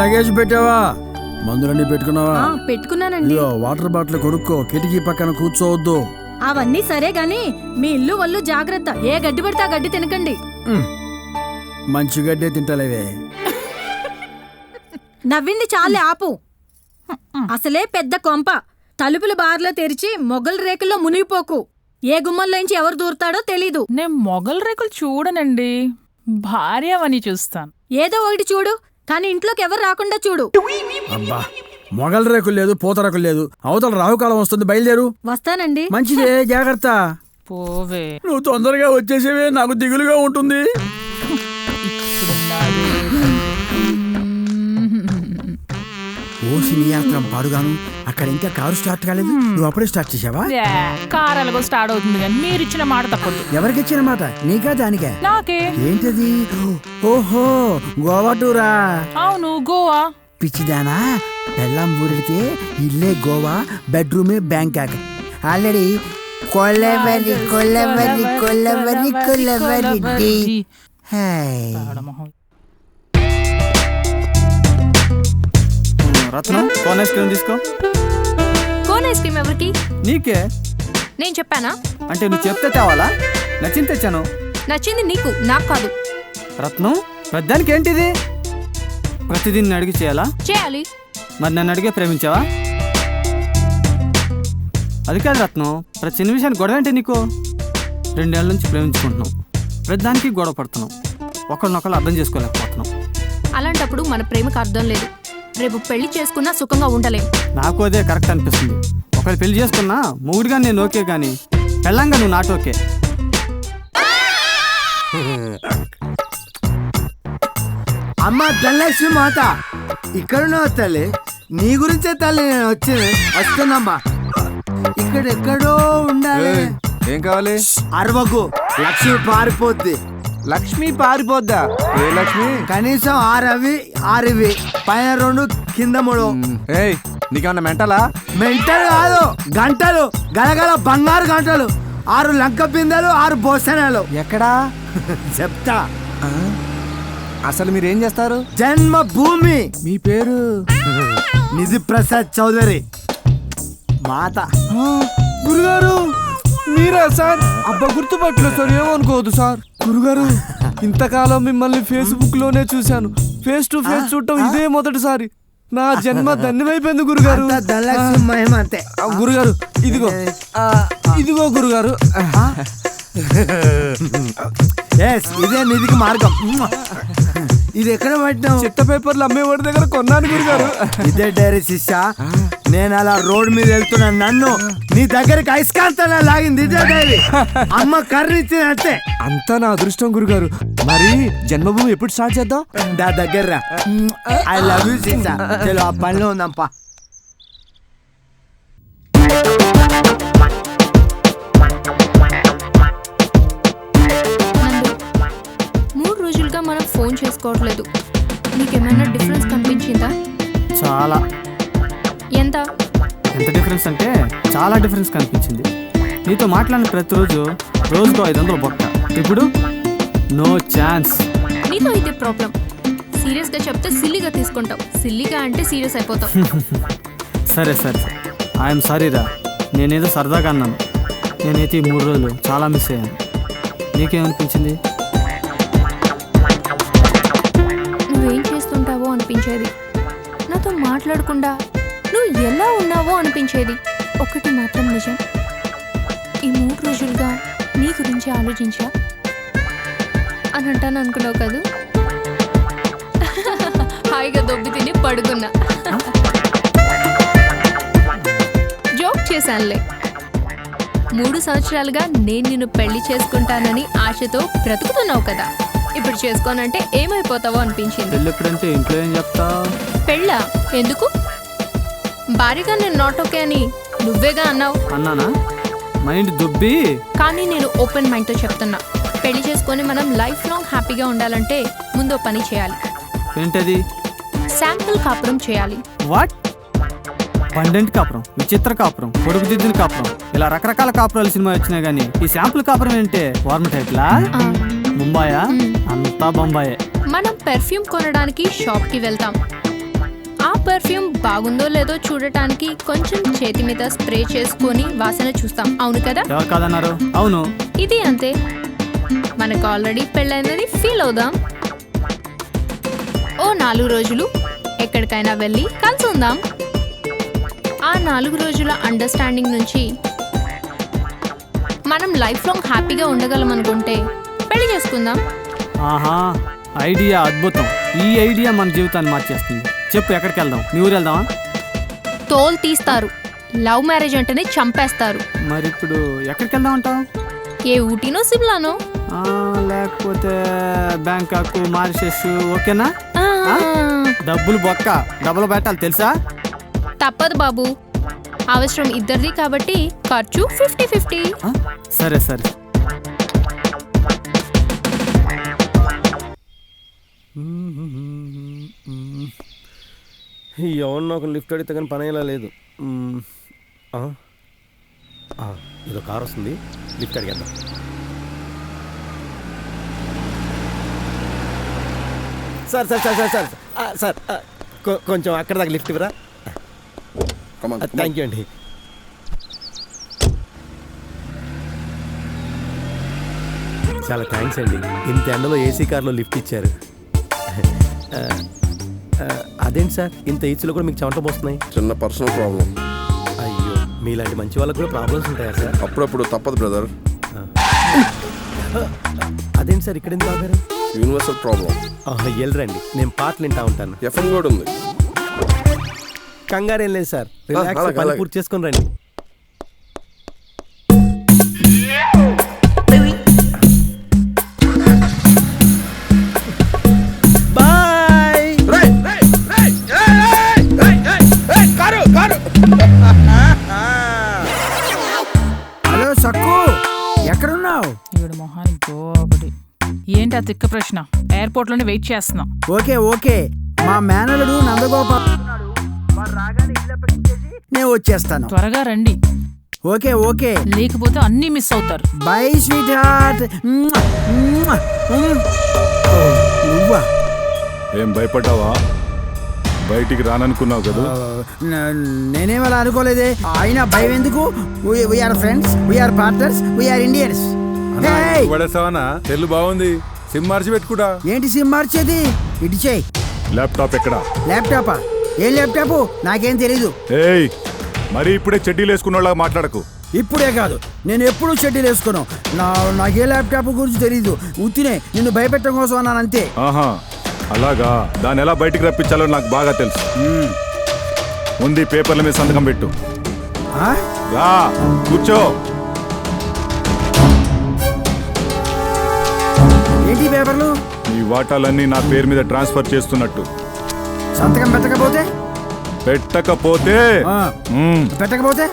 Luggage పెట్టావా? మందులన్నీ పెట్టుకున్నావా? పెట్టుకున్నానండి. వాటర్ బాటిల్ కొనుక్కో, కిటికీ పక్కన కూర్చోవద్దు. అవన్నీ సరే గాని మీ ఇల్లు వల్లు జాగ్రత్త. ఏ గడ్డి పడితే ఆ గడ్డి తినకండి. మంచి గడ్డే తింటలేవే. నవ్వింది చాలే, ఆపు. అసలే పెద్ద కొంప. తలుపులు బార్లో తెరిచి మొగల్ రేకుల్లో మునిగిపోకు. ఏ గుమ్మల్లోంచి ఎవరు దూరతాడో తెలీదు. నేను మొగల్ రేకులు చూడనండి, భార్యవని చూస్తాను. ఏదో ఒకటి చూడు, కానీ ఇంట్లోకి ఎవరు రాకుండా చూడు. అబ్బా, మొగల్ రేకులు లేదు, పూతరేకులు లేదు. అవతల రాహుకాలం వస్తుంది, బయలుదేరు. వస్తానండి. మంచిదే, జాగ్రత్త. పోవే. నువ్వు తొందరగా వచ్చేసేవే, నాకు దిగులుగా ఉంటుంది. ఓసి నియంత్రం పాడుగాను. అక్కడ ఇంకా కారు స్టార్ట్ కాలేదు, నువ్వు అప్పుడే స్టార్ట్ చేసావా? కారు ఎలాగో స్టార్ట్ అవుతుంది కానీ మీరు ఇచ్చిన మాట తప్పదు. ఎవరికి ఇచ్చిన మాట? నీకా దానికే? నాకే. ఏంటది? ఓహో, గోవా టూరా? అవును, గోవా. పిచ్చిదానా, బెల్లం ఊరిడితే ఇల్లే గోవా, బెడ్రూమే బ్యాంకాక్. ఆల్రెడీ కొల్లవరి కొల్లవరి కొల్లవరి కొల్లవరి. రత్నం, కోన్ ఐస్ క్రీమ్ తీసుకో. కోన్ ఐస్ క్రీమ్ ఎవరికి? నీకే. నేను చెప్పానా? అంటే నువ్వు చెప్తే తేవాలా? నచ్చింది తెచ్చాను. నచ్చింది నీకు, నాకు కాదు. రత్నం, పెద్దానికి ఏంటిది? ప్రతిదీ నిన్ను అడిగి చేయాలా? చేయాలి. మరి నన్ను అడిగే ప్రేమించావా? అది కాదు రత్నం, ప్రతి చిన్న విషయాన్ని గొడవ ఏంటి నీకు? 2 ఏళ్ళ నుంచి ప్రేమించుకుంటున్నాం, ప్రతిదానికి గొడవ పడుతున్నాం, ఒకరినొకరు అర్థం చేసుకోలేకపోతున్నాం. అలాంటప్పుడు మన ప్రేమకు అర్థం లేదు. రేపు పెళ్లి చేసుకున్నా సుఖంగా ఉండలేం. నాకు అదే కరెక్ట్ అనిపిస్తుంది. ఒకవేళ పెళ్లి చేసుకున్నా మూడుగా నేను ఓకే, కానీ పెళ్ళంగా నువ్వు నాట్ ఓకే. అమ్మ ధనలక్ష్మి మాత, ఇక్కడున్నావు తల్లి. నీ గురించే తల్లి నేను వస్తున్నమ్మా. ఇక్కడెక్కడో ఉండాలి. ఏం కావాలి? అరవకు, లక్ష్మి పారిపోద్ది. లక్ష్మి పారిపోద్దా? ఏ లక్ష్మి? కనీసం 6 అవి 6 ఇవి, పైన 2 కింద 3. ఏయ్, నీకేమన్నా మెంటలా? మెంటల్ కాదు, గంటలు గలగల బంగారు గంటలు. 6 లంక బిందెలు, 6 భోజనాలు. ఎక్కడా? చెప్తా. అసలు మీరేం చేస్తారు? జన్మ భూమి. మీ పేరు? నిధి ప్రసాద్ చౌదరి మాత. గురుగారు మీరా సార్? అబ్బా, గుర్తుపట్టలేదు సార్, ఏమనుకోవద్దు సార్. గురుగారు, ఇంతకాలం మిమ్మల్ని ఫేస్బుక్ లోనే చూశాను, ఫేస్ టు ఫేస్ చూడటం ఇదే మొదటిసారి. నా జన్మ ధన్యమైపోయింది గురుగారు. ధనలక్ష్మి మహిమ అంతే. గురుగారు ఇదిగో, ఇదిగో గురుగారు. ఇదే నిధికి మార్గం. ఇది ఎక్కడ పట్టినావు? చెత్త పేపర్లు అమ్మేవాడి దగ్గర కొన్నాను గురుగారు. ఇదే డైరీ శిష్య. నేను అలా రోడ్ మీద వెళ్తున్నా, నన్ను నీ దగ్గరికి అయస్కాంతంగా లాగింది ఇదే డైరీ. అమ్మ కర్రీ ఇచ్చింది అంతే. అంతా నా అదృష్టం గురుగారు. మరి జన్మభూమి ఎప్పుడు స్టార్ట్ చేద్దాం? దా దగ్గర. ఐ లవ్ యూ శిష్య. చలో ఆ పనిలో ఉందాంపా. మనం ఫోన్ చేసుకోవట్లేదు. నీకేమైనా డిఫరెన్స్ కనిపించిందా? చాలా. ఎంత డిఫరెన్స్ అంటే చాలా డిఫరెన్స్ కనిపించింది. నీతో మాట్లాడిన ప్రతిరోజు రోజుకో 500 బొక్క. ఇప్పుడు నో ఛాన్స్. నీతో అయితే ప్రాబ్లం. సీరియస్గా చెప్తే సిల్లీగా తీసుకుంటావు, సిల్లీగా అంటే సీరియస్ అయిపోతావు. సరే సరే, ఐఎమ్ సారీ రా. నేనేదో సరదాగా అన్నాను. నేనైతే ఈ 3 రోజులు చాలా మిస్ అయ్యాను. నీకేమనిపించింది? నువ్వేం చేస్తుంటావో అనిపించేది, నాతో మాట్లాడకుండా నువ్వు ఎలా ఉన్నావో అనిపించేది. ఒకటి మాత్రం నిజం, ఈ 3 రోజులుగా నీ గురించి ఆలోచించా అని అంటాను అనుకున్నావు కదూ. హాయిగా దొబ్బి తిని పడుకున్నా. జోక్ చేశానులే. 3 సంవత్సరాలుగా నేను నిన్ను పెళ్లి చేసుకుంటానని ఆశతో బ్రతుకుతున్నావు కదా. ఇప్పుడు చేసుకోనంటే ఏమైపోతావో అనిపించింది. పెళ్ళెప్పుడంటే ఇంట్లో ఏం చెప్తావు? పెళ్ళా? ఎందుకు? భారీగా నేను నాట్ ఓకే అని నువ్వేగా అన్నావు. అన్నానా? మైండ్ దుబ్బి. కానీ నేను ఓపెన్ మైండ్తో చెప్తున్నా, పెళ్లి చేసుకొని మనం లైఫ్ లాంగ్ హ్యాపీగా ఉండాలంటే ముందు పని చేయాలి. ఏంటది? శాంపుల్ కాపురం చేయాలి. వాట్? పండెంట్ కాపురం, విచిత్ర కాపురం, పొడుగు దిద్దిన కాపురం, ఇలా రకరకాల కాపురాలు సినిమా వచ్చినాయి. కానీ ఈ శాంపుల్ కాపురం ఏంటే? వార్మ టైప్లా? ముంబాయా? అంతా బొంబాయే. మనం పెర్ఫ్యూమ్ కొనడానికి షాప్కి వెళ్తాం. పర్ఫ్యూమ్ బాగుందో లేదో చూడటానికి కొంచెం చేతి మీద స్ప్రే చేసుకొని వాసన చూస్తాం, అవును కదా? ఎవరు కాదన్నారు? అవును. ఇది అంతే, మనకు ఆల్రెడీ పెళ్ళైందని ఫీల్ అవుదాం. ఓ 4 రోజులు ఎక్కడికైనా వెళ్ళి కలిసి ఉందాం. ఆ 4 రోజుల అండర్స్టాండింగ్ నుంచి మనం లైఫ్ లాంగ్ హ్యాపీగా ఉండగలం అనుకుంటే పెళ్లి చేసుకుందాం. ఆహా, ఐడియా అద్భుతం. ఈ ఐడియా మన జీవితాన్ని మార్చేస్తుంది. చెప్పు, ఎక్కడికి వెళ్దాం? మీ ఊరు వెళ్దామా? తోలు తీస్తారు, లవ్ మ్యారేజ్ అంటేనే చంపేస్తారు. మరి ఇప్పుడు ఎక్కడికి వెళ్దాం అంటావు? ఏ ఊటీనో సిమ్లానో. లేకపోతే బ్యాంకాక్, మారిషస్, ఓకేనా? ఆ, డబ్బులు బొక్క, డబ్బులు పెట్టాలి తెలుసా? తప్పదు బాబు, అవసరం ఇద్దరిది కాబట్టి ఖర్చు 50-50. సరే సరే. ఎవరినో ఒక లిఫ్ట్ అడిగితే కానీ పని అయ్యేలా లేదు. ఏదో కార్ వస్తుంది, లిఫ్ట్ అడిగేద్దాం. Sir sir sir sir sir sir కొంచెం అక్కడ దాకా లిఫ్ట్ ఇవ్వరా? థ్యాంక్ యూ అండి. చాలా థ్యాంక్స్ అండి, ఇంత ఎండలో ఏసీ కార్లో లిఫ్ట్ ఇచ్చారు. అదేంటి సార్, ఇంత ఏసీలో కూడా మీకు చెమట పోస్తున్నాయి? చిన్న పర్సనల్ ప్రాబ్లం. అయ్యో, మీలాంటి మంచి వాళ్ళకి కూడా ప్రాబ్లమ్స్ ఉంటాయా సార్? అప్పుడప్పుడు తప్పదు బ్రదర్. అదేంటి సార్, ఇక్కడ ఎందుకు ఆగారు? Universal problem. వెళ్ళరండి, నేను పాటలు వింటా ఉంటాను. ఎఫ్ఎం కూడా ఉంది. కంగారు ఏం లేదు సార్, రిలాక్స్, పని పూర్తి చేసుకుని రండి. బాయ్. హలో సక్కు, ఎక్కడున్నావు? ఈవిడ మొహానికి ఒకటి. ఏంటి ఆ తిక్క ప్రశ్న? ఎయిర్పోర్ట్ లోనే వెయిట్ చేస్తున్నాం. ఓకే ఓకే, మా మేనలుడు నందగోపాల్ నేను వచ్చేస్తాను. త్వరగా రండి, ఓకే ఓకే, లేకపోతే అన్నీ మిస్ అవుతారు. By sweet heart. నువ్వా? ఏం భయపడ్డావా? బయటికి రాననుకున్నావు కదా? నేనేం అలా అనుకోలేదే. అయినా భయం ఎందుకు? We are friends, we are partners, we are Indians. పడేసావనా? తెల్లు బాగుంది, సిమ్ మార్చి పెట్టుకుంటా. ఏంటి సిమ్ మార్చేది? ఇటు చేయి. ల్యాప్టాప్ ఎక్కడా? ల్యాప్టాపా? ఏం ల్యాప్టాప్? నాకేం తెలీదు. ఏయ్, మరి ఇప్పుడే చెడ్డీలు వేసుకున్నోళ్ళ మాట్లాడకు. ఇప్పుడే కాదు, నేను ఎప్పుడూ షెడ్యూల్ వేసుకోను. నాకే ల్యాప్టాప్ గురించి తెలీదు. ఉత్తినే నిన్ను భయపెట్టడం కోసం అన్నాను అంతే. ఆహా, అలాగా? దాన్ని ఎలా బయటికి రప్పించాలో నాకు బాగా తెలుసు. ముందు ఈ పేపర్ల మీద సంతకం పెట్టు. రా, కూర్చో. ఏంటి పేపర్లు? ఈ వాటాలన్నీ నా పేరు మీద ట్రాన్స్ఫర్ చేస్తున్నట్టు. సంతకం పెట్టకపోతే? పెట్టకపోతే పెట్టకపోతే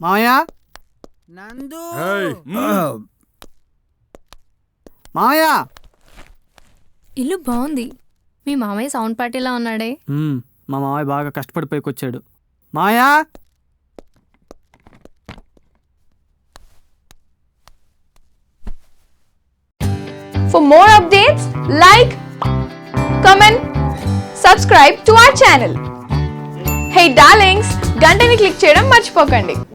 మాయా, నందు, మాయా. ఇల్లు బాగుంది. మీ మామయ్య సౌండ్ పార్టీలా ఉన్నాడే. మా మామయ్య బాగా కష్టపడిపోయికి వచ్చాడు. మాయా, For more updates, like, comment, subscribe to our channel. Hey darlings, గంటని click చేయడం మర్చిపోకండి.